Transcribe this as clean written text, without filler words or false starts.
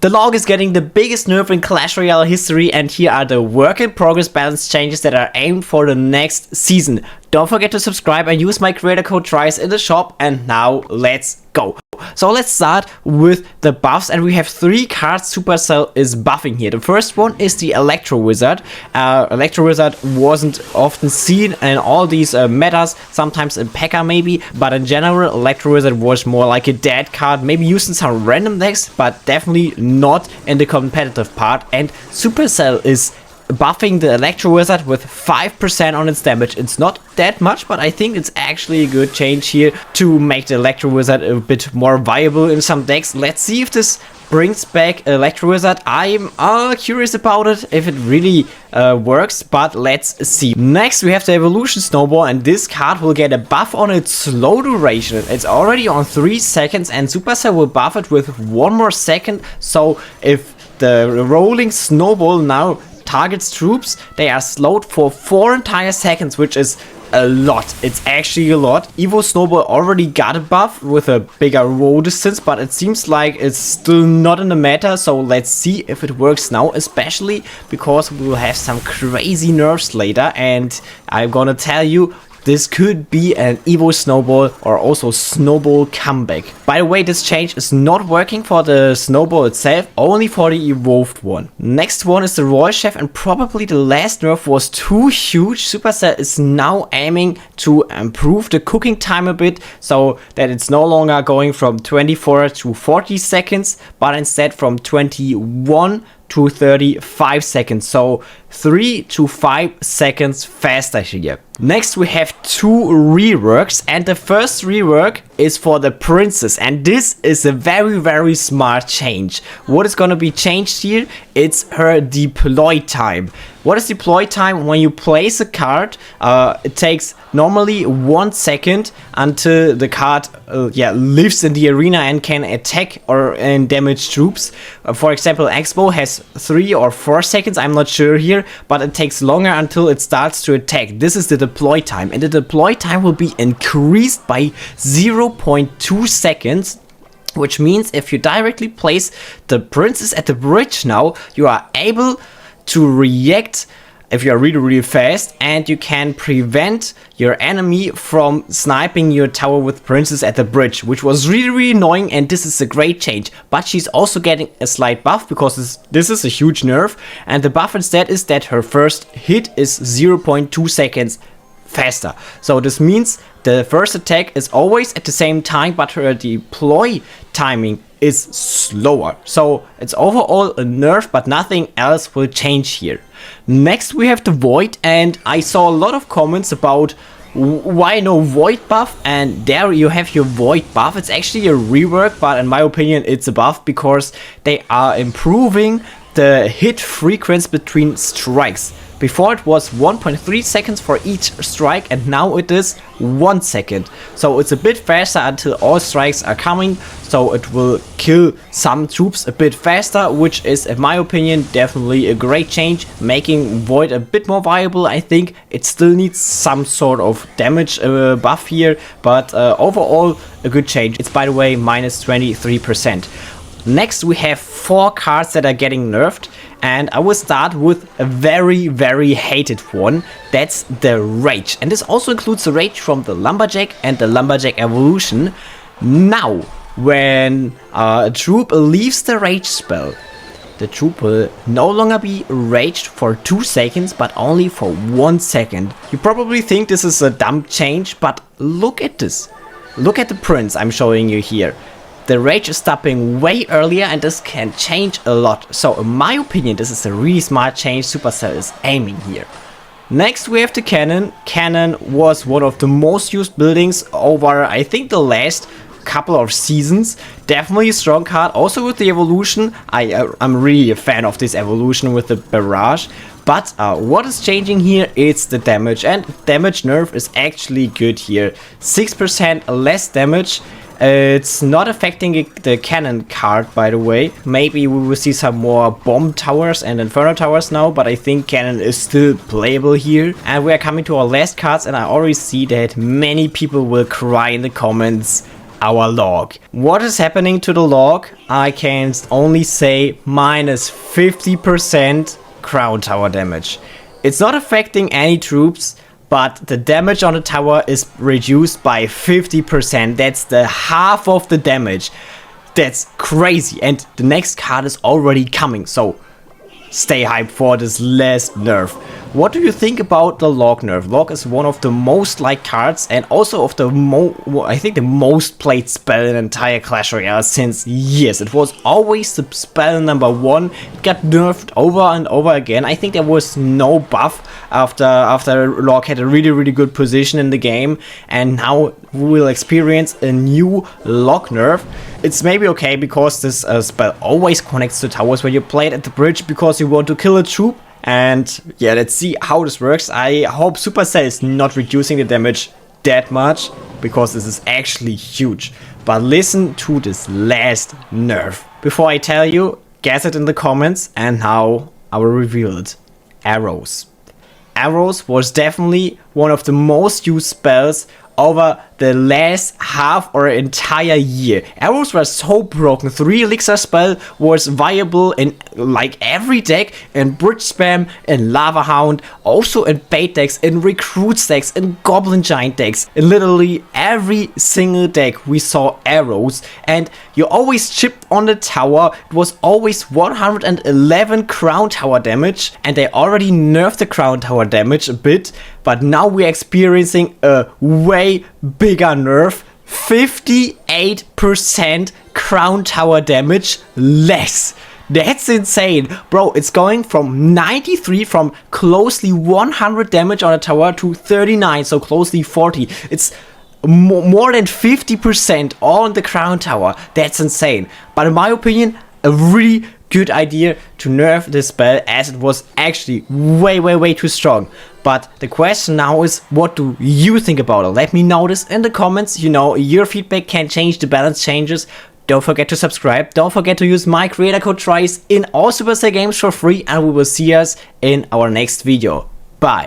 The log is getting the biggest nerf in Clash Royale history, and here are the work in progress balance changes that are aimed for the next season. Don't forget to subscribe and use my creator code Tryaz in the shop, and now let's go. So let's start with the buffs, and we have 3 cards Supercell is buffing here. The first one is the Electro Wizard. Electro Wizard wasn't often seen in all these metas, sometimes in P.E.K.K.A maybe, but in general Electro Wizard was more like a dead card, maybe used in some random decks, but definitely not in the competitive part. And Supercell is buffing the Electro Wizard with 5% on its damage. It's not that much, but I think it's actually a good change here to make the Electro Wizard a bit more viable in some decks. Let's see if this brings back Electro Wizard. I'm curious about it, if it really works, but let's see. Next we have the Evolution Snowball, and this card will get a buff on its slow duration. It's already on 3 seconds, and Supercell will buff it with 1 more second. So if the rolling snowball now targets troops, they are slowed for 4 entire seconds, which is a lot. It's actually a lot. Evo Snowball already got a buff with a bigger roll distance, but it seems like it's still not in the meta, so let's see if it works now, especially because we will have some crazy nerfs later, and I'm gonna tell you, this could be an Evo Snowball or also Snowball comeback. By the way, this change is not working for the Snowball itself, only for the evolved one. Next one is the Royal Chef, and probably the last nerf was too huge. Supercell is now aiming to improve the cooking time a bit, so that it's no longer going from 24 to 40 seconds, but instead from 21 to 35 seconds, so 3 to 5 seconds faster here. Next we have 2 reworks, and the first rework is for the princess, and this is a very smart change. What is gonna be changed here? It's her deploy time. What is deploy time? When you place a card, it takes normally 1 second until the card lives in the arena and can attack or damage troops. For example, Expo has 3 or 4 seconds, I'm not sure here, but it takes longer until it starts to attack. This is the deploy time, and the deploy time will be increased by 0.2 seconds. Which means if you directly place the princess at the bridge now, you are able to react if you are really fast, and you can prevent your enemy from sniping your tower with princess at the bridge, which was really annoying, and this is a great change. But she's also getting a slight buff because this is a huge nerf, and the buff instead is that her first hit is 0.2 seconds faster. So this means the first attack is always at the same time, but her deploy timing is slower. So it's overall a nerf, but nothing else will change here. Next we have the Void, and I saw a lot of comments about why no Void buff, and there you have your Void buff. It's actually a rework, but in my opinion it's a buff because they are improving the hit frequency between strikes. Before it was 1.3 seconds for each strike, and now it is 1 second. So it's a bit faster until all strikes are coming, so it will kill some troops a bit faster, which is, in my opinion, definitely a great change, making Void a bit more viable. I think it still needs some sort of damage buff here, but overall a good change. It's, by the way, minus 23%. Next we have 4 cards that are getting nerfed, and I will start with a very hated one. That's the Rage, and this also includes the Rage from the Lumberjack and the Lumberjack Evolution. Now when a troop leaves the Rage spell, the troop will no longer be raged for 2 seconds, but only for 1 second. You probably think this is a dumb change, but look at this. Look at the prints I'm showing you here. The Rage is stopping way earlier, and this can change a lot. So in my opinion, this is a really smart change Supercell is aiming here. Next we have the Cannon. Cannon was one of the most used buildings over, I think, the last couple of seasons. Definitely a strong card. Also with the evolution, I'm really a fan of this evolution with the barrage. But what is changing here is the damage, and damage nerf is actually good here. 6% less damage. It's not affecting the cannon card, by the way. Maybe we will see some more bomb towers and inferno towers now, but I think cannon is still playable here. And we are coming to our last cards, and I already see that many people will cry in the comments. our log. What is happening to the log? I can only say minus 50% crown tower damage. It's not affecting any troops, but the damage on the tower is reduced by 50%. That's the half of the damage. That's crazy. And the next card is already coming, so stay hyped for this last nerf. What do you think about the log nerf? Log is one of the most liked cards and also of the I think the most played spell in the entire Clash Royale since years. It was always the spell number 1. It got nerfed over and over again. I think there was no buff after log had a really good position in the game, and now we will experience a new log nerf. It's maybe okay because this spell always connects to towers when you play it at the bridge because you want to kill a troop. And yeah, let's see how this works. I hope Supercell is not reducing the damage that much, because this is actually huge. But listen to this last nerf. Before I tell you, guess it in the comments, and now I will reveal it. Arrows. Arrows was definitely one of the most used spells over the last half or entire year. Arrows were so broken. 3 elixir spell was viable in like every deck, in bridge spam, in lava hound, also in bait decks, in recruit decks, in goblin giant decks. In literally every single deck we saw arrows, and you always chipped on the tower. It was always 111 crown tower damage, and they already nerfed the crown tower damage a bit, but now we're experiencing a way bigger nerf. 58% crown tower damage less. That's insane, bro. It's going from 93, from closely 100 damage on a tower, to 39, so closely 40. It's more than 50% on the crown tower. That's insane. But in my opinion, a really good idea to nerf this spell, as it was actually way too strong. But the question now is, what do you think about it? Let me know this in the comments. You know, your feedback can change the balance changes. Don't forget to subscribe. Don't forget to use my creator code Tryaz in all Supercell games for free, and we will see us in our next video. Bye.